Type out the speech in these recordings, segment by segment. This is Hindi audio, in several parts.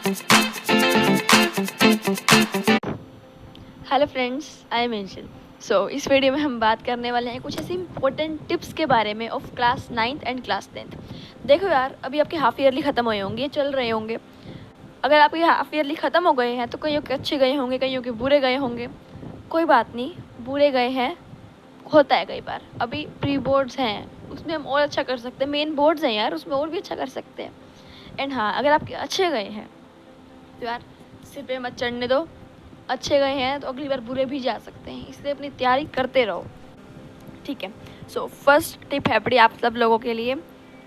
Hello friends, I am angel. इस वीडियो में हम बात करने वाले हैं कुछ ऐसी इंपॉर्टेंट टिप्स के बारे में of class 9th and class 10th। देखो यार, अभी आपके हाफ ईयरली ख़त्म हुए होंगे, चल रहे होंगे। अगर आपके हाफ ईयरली ख़त्म हो गए हैं तो कईयों के अच्छे गए होंगे, कईयों के बुरे गए होंगे। कोई बात नहीं, बुरे गए हैं, होता है कई बार। अभी प्री बोर्ड्स हैं, उसमें हम और अच्छा कर सकते हैं। मेन बोर्ड्स हैं यार, उसमें और भी अच्छा कर सकते हैं। एंड हाँ, अगर आपके अच्छे गए हैं तो यार सिर पे मत चढ़ने दो। अच्छे गए हैं तो अगली बार बुरे भी जा सकते हैं, इसलिए अपनी तैयारी करते रहो, ठीक है। फर्स्ट टिप है बड़ी आप सब लोगों के लिए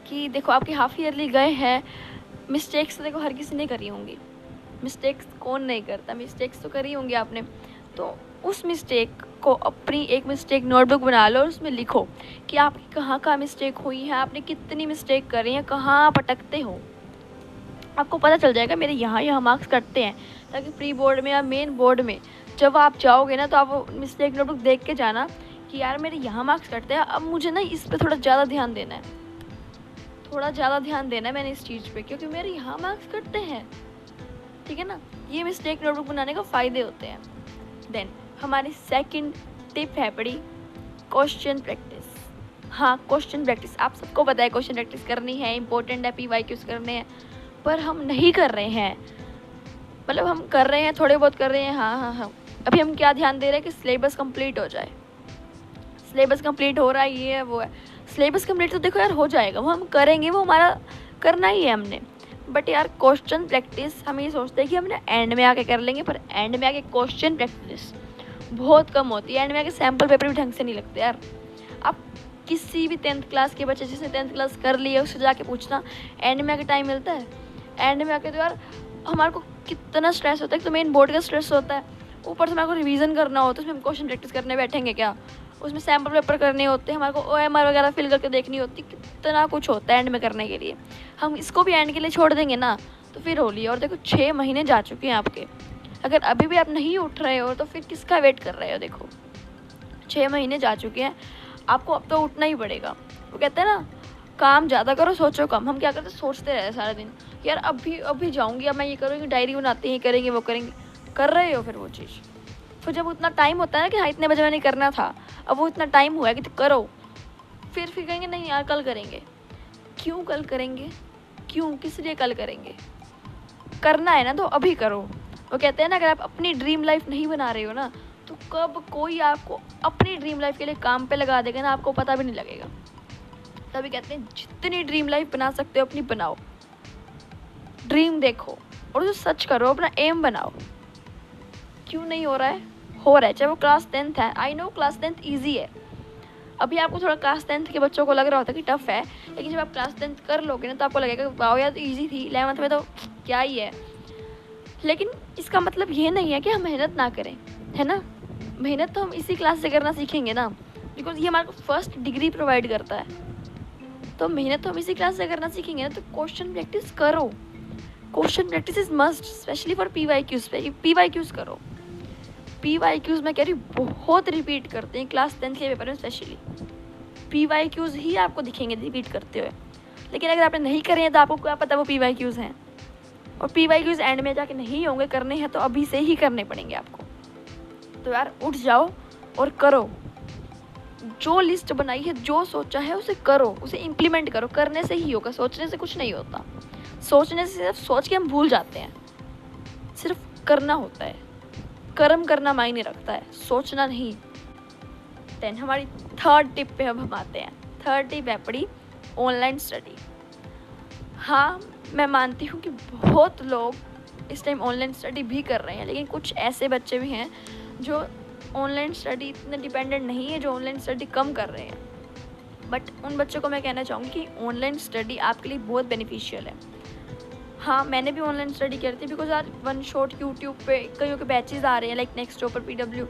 कि देखो, आपके हाफ ईयरली गए हैं। मिस्टेक्स तो देखो हर किसी ने करी होंगी। मिस्टेक्स कौन नहीं करता, मिस्टेक्स तो करी होंगी आपने। तो उस मिस्टेक को अपनी एक मिस्टेक नोटबुक बना लो और उसमें लिखो कि आपकी कहाँ मिस्टेक हुई है, आपने कितनी मिस्टेक करी है, कहाँ आप अटकते हो। आपको पता चल जाएगा मेरे यहाँ मार्क्स कटते हैं, ताकि प्री बोर्ड में या मेन बोर्ड में जब आप जाओगे ना तो आप वो मिस्टेक नोटबुक देख के जाना कि यार मेरे यहाँ मार्क्स कटते हैं, अब मुझे ना इस पर थोड़ा ज़्यादा ध्यान देना है, थोड़ा ज़्यादा ध्यान देना है मैंने इस चीज़ पे, क्योंकि मेरे यहाँ मार्क्स कटते हैं, ठीक है ना। ये मिस्टेक नोटबुक बनाने का फ़ायदे होते हैं। देन हमारी सेकंड टिप है बड़ी क्वेश्चन प्रैक्टिस। हाँ, क्वेश्चन प्रैक्टिस आप सबको पता है, क्वेश्चन प्रैक्टिस करनी है, इंपॉर्टेंट है, PYQs करने हैं, पर हम नहीं कर रहे हैं। मतलब हम कर रहे हैं, थोड़े बहुत कर रहे हैं, हाँ। अभी हम क्या ध्यान दे रहे हैं कि सिलेबस कंप्लीट हो जाए। सिलेबस कंप्लीट हो रहा है, ये है वो है। सिलेबस कंप्लीट तो देखो यार हो जाएगा, वो हम करेंगे, वो हमारा करना ही है हमने। बट यार क्वेश्चन प्रैक्टिस हम ये सोचते हैं कि हमने एंड में आके कर लेंगे, पर एंड में आके क्वेश्चन प्रैक्टिस बहुत कम होती है। एंड में आके सैम्पल पेपर भी ढंग से नहीं लगते यार। आप किसी भी 10th क्लास के बच्चे जिसने 10th क्लास कर ली है उससे जाके पूछना, एंड में आके टाइम मिलता है? एंड में आके तो यार हमारे को कितना स्ट्रेस होता है। तो मेन बोर्ड का स्ट्रेस होता है, ऊपर से हमारे को रिवीजन करना होता है, उसमें हम क्वेश्चन प्रैक्टिस करने बैठेंगे क्या, उसमें सैम्पल पेपर करने होते हैं, हमारे को OMR वगैरह फिल करके देखनी होती, कितना कुछ होता है एंड में करने के लिए। हम इसको भी एंड के लिए छोड़ देंगे ना तो फिर होली। और देखो 6 महीने जा चुके हैं आपके, अगर अभी भी आप नहीं उठ रहे हो तो फिर किसका वेट कर रहे हो। देखो 6 महीने जा चुके हैं, आपको अब तो उठना ही पड़ेगा। वो कहते हैं ना, काम ज़्यादा करो सोचो कम। हम क्या करते हैं, सोचते रहते सारा दिन यार अभी जाऊँगी, अब मैं ये करूँगी, डायरी बनाते हैं, करेंगे वो करेंगे, कर रहे हो फिर वो चीज़। फिर जब उतना टाइम होता है ना कि हाँ इतने बजे मैंने करना था, अब वो इतना टाइम हुआ है कि तो करो, फिर कहेंगे नहीं यार कल करेंगे। क्यों कल करेंगे, क्यों, किस लिए कल करेंगे? करना है ना तो अभी करो। वो कहते हैं ना, अगर आप अपनी ड्रीम लाइफ नहीं बना रहे हो ना तो कब कोई आपको अपनी ड्रीम लाइफ के लिए काम पे लगा देगा ना, आपको पता भी नहीं लगेगा। तभी कहते हैं जितनी ड्रीम लाइफ बना सकते हो अपनी बनाओ, ड्रीम देखो और उसे सच करो, अपना एम बनाओ। क्यों नहीं हो रहा है? हो रहा है, चाहे वो क्लास 10th है। I know class 10th easy है। अभी आपको थोड़ा क्लास 10th के बच्चों को लग रहा होता है कि टफ है, लेकिन जब आप क्लास 10th कर लोगे ना तो आपको लगेगा वाओ यार तो ईजी थी, 11th में तो क्या ही है। लेकिन इसका मतलब ये नहीं है कि हम मेहनत ना करें, है ना। मेहनत तो हम इसी क्लास से करना सीखेंगे ना, बिकॉज ये हमारे को फर्स्ट डिग्री प्रोवाइड करता है। तो मेहनत तो हम इसी क्लास से करना सीखेंगे ना। तो क्वेश्चन प्रैक्टिस करो, question practice is must, specially for PYQs। PYQs करो। PYQs मैं कह रही हूँ बहुत रिपीट करते हैं क्लास 10th के पेपर में, स्पेशली PYQs ही आपको दिखेंगे रिपीट करते हुए। लेकिन अगर आपने नहीं करे हैं तो आपको क्या पता वो PYQs हैं। और PYQs एंड में जाके नहीं होंगे, करने हैं तो अभी से ही करने पड़ेंगे आपको। तो यार उठ जाओ और करो, जो लिस्ट बनाई है, जो सोचा है उसे करो, उसे इम्प्लीमेंट करो। करने से ही होगा, सोचने से कुछ नहीं होता। सोचने से सिर्फ सोच के हम भूल जाते हैं, सिर्फ करना होता है। कर्म करना मायने रखता है, सोचना नहीं। देन हमारी थर्ड टिप पे अब हम आते हैं। थर्ड टिप है पड़ी ऑनलाइन स्टडी। हाँ, मैं मानती हूँ कि बहुत लोग इस टाइम ऑनलाइन स्टडी भी कर रहे हैं, लेकिन कुछ ऐसे बच्चे भी हैं जो ऑनलाइन स्टडी इतने डिपेंडेंट नहीं है, जो ऑनलाइन स्टडी कम कर रहे हैं। बट उन बच्चों को मैं कहना चाहूँगी कि ऑनलाइन स्टडी आपके लिए बहुत बेनिफिशियल है। हाँ, मैंने भी ऑनलाइन स्टडी की थी, बिकॉज आज वन शॉट यूट्यूब पे कईयों के बैचेस आ रहे हैं, like next topper PW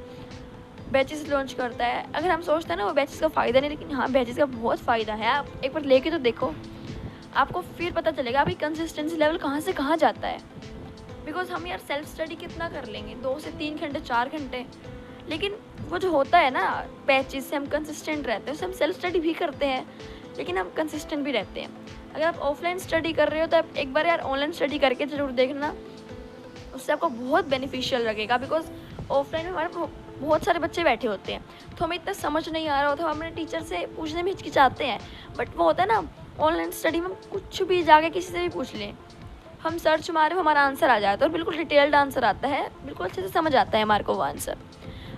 batches launch करता है। अगर हम सोचते हैं ना वो बैचेस का फ़ायदा नहीं, लेकिन हाँ बैचेस का बहुत फ़ायदा है। आप एक बार लेके तो देखो, आपको फिर पता चलेगा आपकी कंसिस्टेंसी लेवल कहाँ से कहाँ जाता है। बिकॉज हम यार सेल्फ स्टडी कितना कर लेंगे, 2 से 3 घंटे 4 घंटे, लेकिन वो जो होता है ना बैचेस से हम कंसिस्टेंट रहते हैं, उससे हम सेल्फ स्टडी भी करते हैं, लेकिन हम कंसिस्टेंट भी रहते हैं। अगर आप ऑफलाइन स्टडी कर रहे हो तो आप एक बार यार ऑनलाइन स्टडी करके ज़रूर देखना, उससे आपको बहुत बेनिफिशियल लगेगा। बिकॉज ऑफलाइन में हमारे बहुत सारे बच्चे बैठे होते हैं, तो हमें इतना समझ नहीं आ रहा होता, हम अपने टीचर से पूछने में हिचकिचाते हैं। बट वो होता है ना, ऑनलाइन स्टडी में कुछ भी जाके किसी से भी पूछ लें, हम सर्च मारे हमारा आंसर आ जाता है, और बिल्कुल डिटेल्ड आंसर आता है, बिल्कुल अच्छे से समझ आता है हमारे को वो आंसर।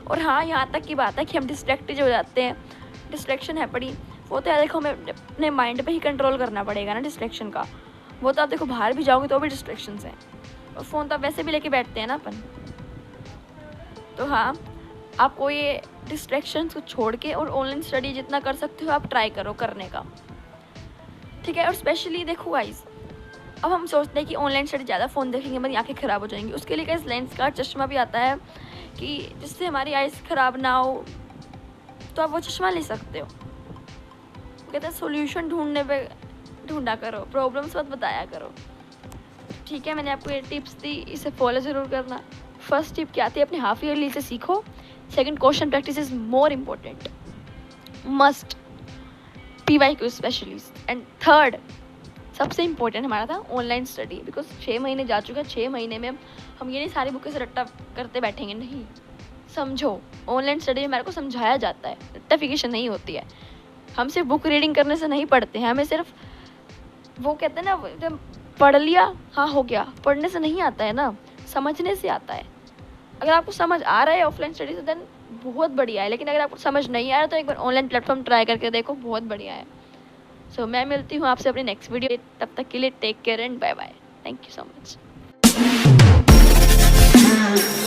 और हाँ, यहाँ तक की बात है कि हम डिस्ट्रैक्टेड हो जाते हैं, डिस्ट्रैक्शन है बड़ी, वो तो यार देखो हमें अपने माइंड पे ही कंट्रोल करना पड़ेगा ना डिस्ट्रैक्शन का। वो तो आप देखो बाहर भी जाओगे तो भी डिस्ट्रैक्शंस हैं, और फ़ोन तो आप वैसे भी लेके बैठते हैं ना अपन। तो हाँ, आपको ये डिस्ट्रैक्शंस को छोड़ के और ऑनलाइन स्टडी जितना कर सकते हो आप ट्राई करो करने का, ठीक है। और स्पेशली देखो गाइस, अब हम सोचते हैं कि ऑनलाइन स्टडी ज़्यादा फ़ोन देखेंगे हमारी आंखें ख़राब हो जाएंगी। उसके लिए गाइस लेंस का चश्मा भी आता है कि जिससे हमारी आइज़ ख़राब ना हो, तो आप वो चश्मा ले सकते हो। कहते हैं सोल्यूशन ढूंढने पे ढूंढा करो, प्रॉब्लम्स मत बताया करो, ठीक है। मैंने आपको ये टिप्स दी, इसे फॉलो ज़रूर करना। फर्स्ट टिप क्या आती है, अपने हाफ ईयरली से सीखो। Second, question practice is more important, must PYQ specialist. And third सबसे इम्पोर्टेंट हमारा था ऑनलाइन स्टडी, बिकॉज 6 महीने जा चुके हैं। 6 महीने में हम ये नहीं सारी बुकें से रट्टा करते बैठेंगे, नहीं। समझो, ऑनलाइन स्टडी में हमारे को समझाया जाता है, रट्टाफिकेशन नहीं होती है। हम सिर्फ बुक रीडिंग करने से नहीं पढ़ते हैं, हमें सिर्फ वो कहते हैं ना, जब पढ़ लिया हाँ हो गया, पढ़ने से नहीं आता है ना, समझने से आता है। अगर आपको समझ आ रहा है ऑफलाइन स्टडी से देन बहुत बढ़िया है, लेकिन अगर आपको समझ नहीं आ रहा तो एक बार ऑनलाइन प्लेटफॉर्म ट्राई करके देखो, बहुत बढ़िया है। सो मैं मिलती हूँ आपसे अपनी नेक्स्ट वीडियो, तब तक के लिए take care and bye bye. Thank you so much.